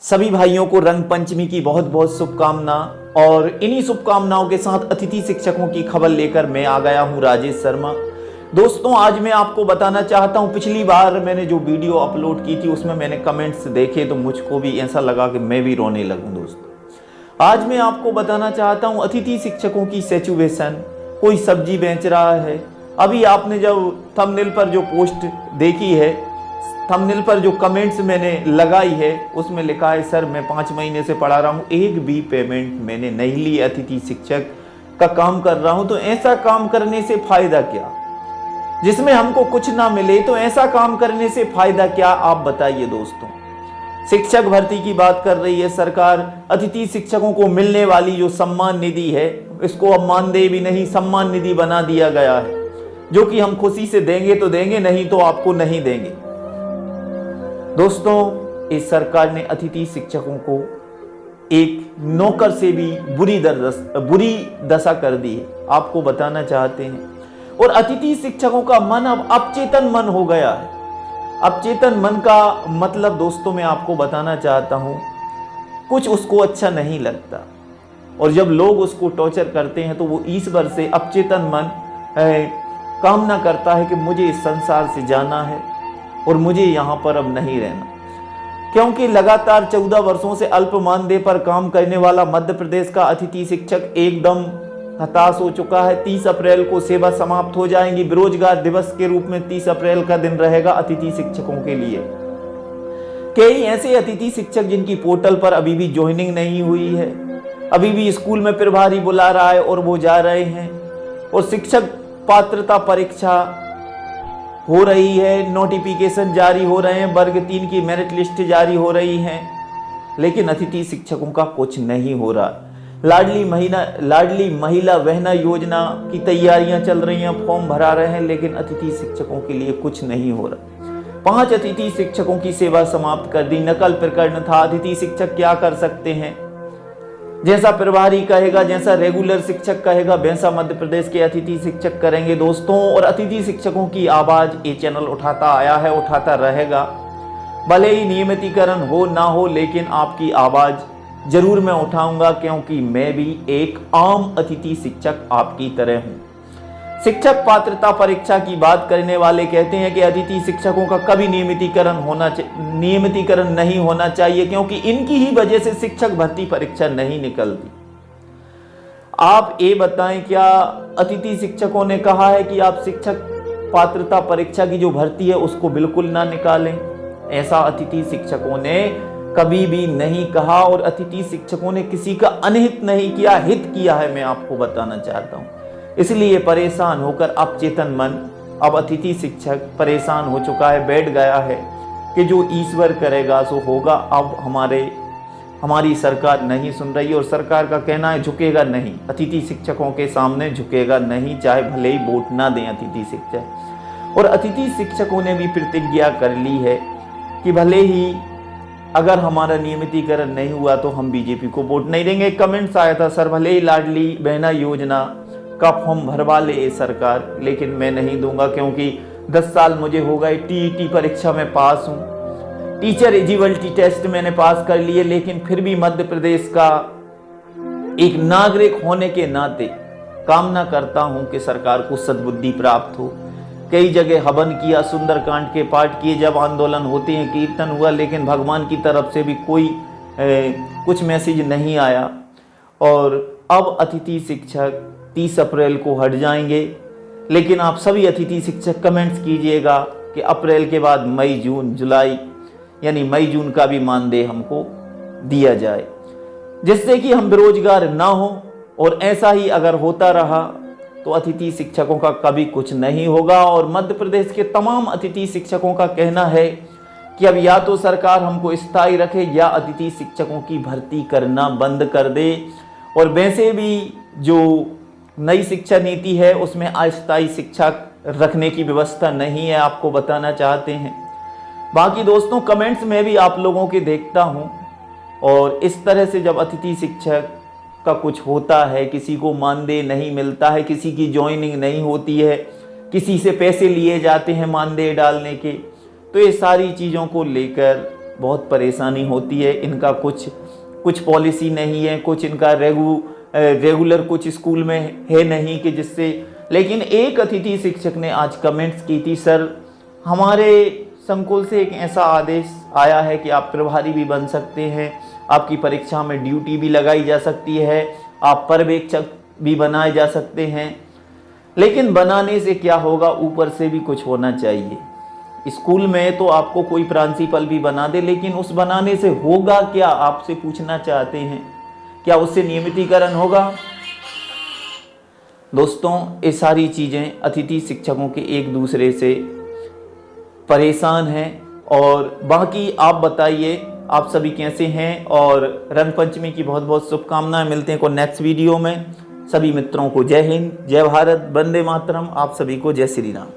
सभी भाइयों को रंग पंचमी की बहुत बहुत शुभकामना। और इन्हीं शुभकामनाओं के साथ अतिथि शिक्षकों की खबर लेकर मैं आ गया हूं राजेश शर्मा। दोस्तों, आज मैं आपको बताना चाहता हूं, पिछली बार मैंने जो वीडियो अपलोड की थी उसमें मैंने कमेंट्स देखे तो मुझको भी ऐसा लगा कि मैं भी रोने लगूं। दोस्तों, आज मैं आपको बताना चाहता हूं अतिथि शिक्षकों की सिचुएशन। कोई सब्जी बेच रहा है, अभी आपने जब थंबनेल पर जो पोस्ट देखी है, थंबनेल पर जो कमेंट्स मैंने लगाई है उसमें लिखा है, सर मैं 5 महीने से पढ़ा रहा हूँ, एक भी पेमेंट मैंने नहीं ली, अतिथि शिक्षक का काम कर रहा हूँ, तो ऐसा काम करने से फायदा क्या? जिसमें हमको कुछ ना मिले तो ऐसा काम करने से फायदा क्या, आप बताइए। दोस्तों, शिक्षक भर्ती की बात कर रही है सरकार। अतिथि शिक्षकों को मिलने वाली जो सम्मान निधि है, इसको अब मानदेय भी नहीं, सम्मान निधि बना दिया गया है, जो कि हम खुशी से देंगे तो देंगे, नहीं तो आपको नहीं देंगे। दोस्तों, इस सरकार ने अतिथि शिक्षकों को एक नौकर से भी बुरी दशा कर दी है, आपको बताना चाहते हैं। और अतिथि शिक्षकों का मन अब अवचेतन मन हो गया है। अवचेतन मन का मतलब दोस्तों मैं आपको बताना चाहता हूं, कुछ उसको अच्छा नहीं लगता, और जब लोग उसको टॉर्चर करते हैं तो वो ईश्वर से अवचेतन मन कामना करता है कि मुझे इस संसार से जाना है और मुझे यहाँ पर अब नहीं रहना। क्योंकि लगातार 14 वर्षों से अल्प मानदेय पर काम करने वाला मध्य प्रदेश का अतिथि शिक्षक एकदम हताश हो चुका है। 30 अप्रैल को सेवा समाप्त हो जाएंगी। बेरोजगार दिवस के रूप में 30 अप्रैल का दिन रहेगा अतिथि शिक्षकों के लिए। कई ऐसे अतिथि शिक्षक जिनकी पोर्टल पर अभी भी ज्वाइनिंग नहीं हुई है, अभी भी स्कूल में प्रभारी बुला रहा है और वो जा रहे हैं, और शिक्षक पात्रता परीक्षा हो रही है, नोटिफिकेशन जारी हो रहे हैं, वर्ग 3 की मेरिट लिस्ट जारी हो रही है, लेकिन अतिथि शिक्षकों का कुछ नहीं हो रहा। लाडली महिला बहना योजना की तैयारियां चल रही हैं, फॉर्म भरा रहे हैं, लेकिन अतिथि शिक्षकों के लिए कुछ नहीं हो रहा। 5 अतिथि शिक्षकों की सेवा समाप्त कर दी। नकल प्रकरण था। अतिथि शिक्षक क्या कर सकते हैं? जैसा प्रभारी कहेगा, जैसा रेगुलर शिक्षक कहेगा, वैसा मध्य प्रदेश के अतिथि शिक्षक करेंगे। दोस्तों, और अतिथि शिक्षकों की आवाज ये चैनल उठाता आया है, उठाता रहेगा। भले ही नियमितीकरण हो ना हो, लेकिन आपकी आवाज जरूर मैं उठाऊंगा, क्योंकि मैं भी एक आम अतिथि शिक्षक आपकी तरह हूं। शिक्षक पात्रता परीक्षा की बात करने वाले कहते हैं कि अतिथि शिक्षकों का कभी नियमितीकरण नहीं होना चाहिए, क्योंकि इनकी ही वजह से शिक्षक भर्ती परीक्षा नहीं निकलती। आप ये बताएं, क्या अतिथि शिक्षकों ने कहा है कि आप शिक्षक पात्रता परीक्षा की जो भर्ती है उसको बिल्कुल ना निकालें? ऐसा अतिथि शिक्षकों ने कभी भी नहीं कहा, और अतिथि शिक्षकों ने किसी का अनहित नहीं किया, हित किया है, मैं आपको बताना चाहता हूं। इसलिए परेशान होकर अवचेतन मन, अब अतिथि शिक्षक परेशान हो चुका है, बैठ गया है कि जो ईश्वर करेगा सो होगा। अब हमारी सरकार नहीं सुन रही, और सरकार का कहना है झुकेगा नहीं, अतिथि शिक्षकों के सामने झुकेगा नहीं, चाहे भले ही वोट ना दें अतिथि शिक्षक। और अतिथि शिक्षकों ने भी प्रतिज्ञा कर ली है कि भले ही अगर हमारा नियमितीकरण नहीं हुआ तो हम बीजेपी को वोट नहीं देंगे। कमेंट्स आया था, सर भले ही लाडली बहना योजना का फॉर्म भरवा ले सरकार, लेकिन मैं नहीं दूंगा, क्योंकि 10 साल मुझे हो गए, टीईटी परीक्षा में पास हूं, टीचर एलिजिबिलिटी टेस्ट मैंने पास कर लिए, लेकिन फिर भी मध्य प्रदेश का एक नागरिक होने के नाते कामना करता हूं कि सरकार को सद्बुद्धि प्राप्त हो। कई जगह हवन किया, सुंदरकांड के पाठ किए, जब आंदोलन होते हैं, कीर्तन हुआ, लेकिन भगवान की तरफ से भी कोई कुछ मैसेज नहीं आया। और अब अतिथि शिक्षक 30 अप्रैल को हट जाएंगे, लेकिन आप सभी अतिथि शिक्षक कमेंट्स कीजिएगा कि अप्रैल के बाद मई जून जुलाई, यानी मई जून का भी मानदेय हमको दिया जाए, जिससे कि हम बेरोजगार ना हो। और ऐसा ही अगर होता रहा तो अतिथि शिक्षकों का कभी कुछ नहीं होगा। और मध्य प्रदेश के तमाम अतिथि शिक्षकों का कहना है कि अब या तो सरकार हमको स्थायी रखे या अतिथि शिक्षकों की भर्ती करना बंद कर दे। और वैसे भी जो नई शिक्षा नीति है उसमें अस्थायी शिक्षक रखने की व्यवस्था नहीं है, आपको बताना चाहते हैं। बाकी दोस्तों, कमेंट्स में भी आप लोगों के देखता हूं, और इस तरह से जब अतिथि शिक्षक का कुछ होता है, किसी को मानदेय नहीं मिलता है, किसी की ज्वाइनिंग नहीं होती है, किसी से पैसे लिए जाते हैं मानदेय डालने के, तो ये सारी चीज़ों को लेकर बहुत परेशानी होती है। इनका कुछ पॉलिसी नहीं है, कुछ इनका रेगुलर कुछ स्कूल में है नहीं कि जिससे। लेकिन एक अतिथि शिक्षक ने आज कमेंट्स की थी, सर हमारे संकुल से एक ऐसा आदेश आया है कि आप प्रभारी भी बन सकते हैं, आपकी परीक्षा में ड्यूटी भी लगाई जा सकती है, आप पर्यवेक्षक भी बनाए जा सकते हैं। लेकिन बनाने से क्या होगा, ऊपर से भी कुछ होना चाहिए। स्कूल में तो आपको कोई प्रिंसिपल भी बना दे, लेकिन उस बनाने से होगा क्या, आपसे पूछना चाहते हैं। क्या उससे नियमितीकरण होगा? दोस्तों, ये सारी चीज़ें अतिथि शिक्षकों के एक दूसरे से परेशान हैं। और बाकी आप बताइए, आप सभी कैसे हैं? और रंग पंचमी की बहुत बहुत शुभकामनाएं। मिलते हैं को नेक्स्ट वीडियो में। सभी मित्रों को जय हिंद, जय भारत, वंदे मातरम। आप सभी को जय श्री राम।